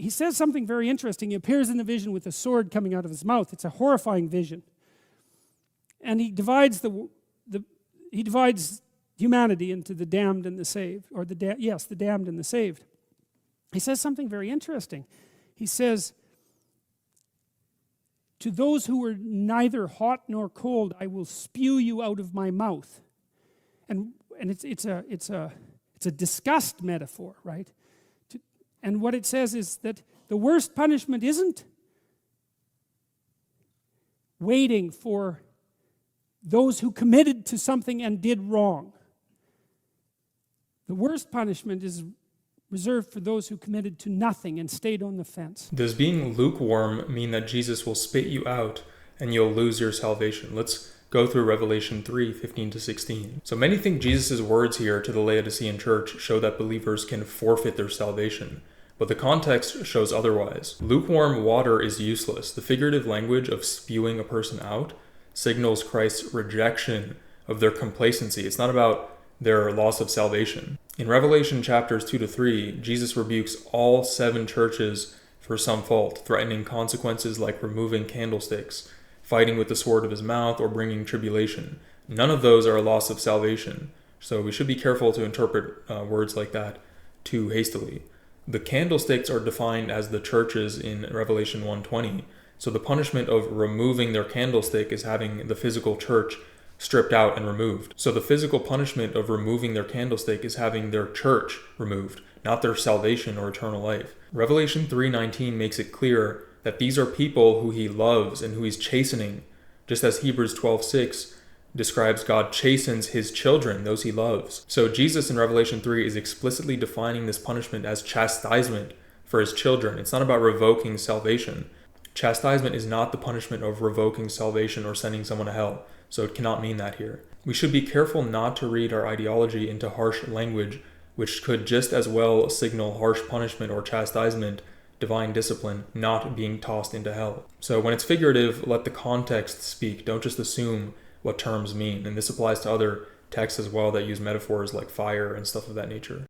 he says something very interesting. He appears in the vision with a sword coming out of his mouth. It's a horrifying vision. And he divides he divides humanity into the damned and the saved, or the damned and the saved. He says something very interesting. He says, to those who were neither hot nor cold, I will spew you out of my mouth. And it's a disgust metaphor, right? And what it says is that the worst punishment isn't waiting for those who committed to something and did wrong. The worst punishment is reserved for those who committed to nothing and stayed on the fence. Does being lukewarm mean that Jesus will spit you out and you'll lose your salvation? Let's go through Revelation 3:15-16. So many think Jesus' words here to the Laodicean church show that believers can forfeit their salvation, but the context shows otherwise. Lukewarm water is useless. The figurative language of spewing a person out signals Christ's rejection of their complacency. It's not about their loss of salvation. In Revelation chapters 2-3, Jesus rebukes all 7 churches for some fault, threatening consequences like removing candlesticks, fighting with the sword of his mouth, or bringing tribulation. None of those are a loss of salvation, so we should be careful to interpret words like that too hastily. The candlesticks are defined as the churches in Revelation 1:20, so the punishment of removing their candlestick is having the physical church stripped out and removed. So the physical punishment of removing their candlestick is having their church removed, not their salvation or eternal life. Revelation 3:19 makes it clear that these are people who he loves and who he's chastening, just as Hebrews 12:6 describes God chastens his children, those he loves. So Jesus in Revelation 3 is explicitly defining this punishment as chastisement for his children. It's not about revoking salvation. Chastisement is not the punishment of revoking salvation or sending someone to hell, so it cannot mean that here. We should be careful not to read our ideology into harsh language, which could just as well signal harsh punishment or chastisement, divine discipline, not being tossed into hell. So when it's figurative, let the context speak. Don't just assume what terms mean. And this applies to other texts as well that use metaphors like fire and stuff of that nature.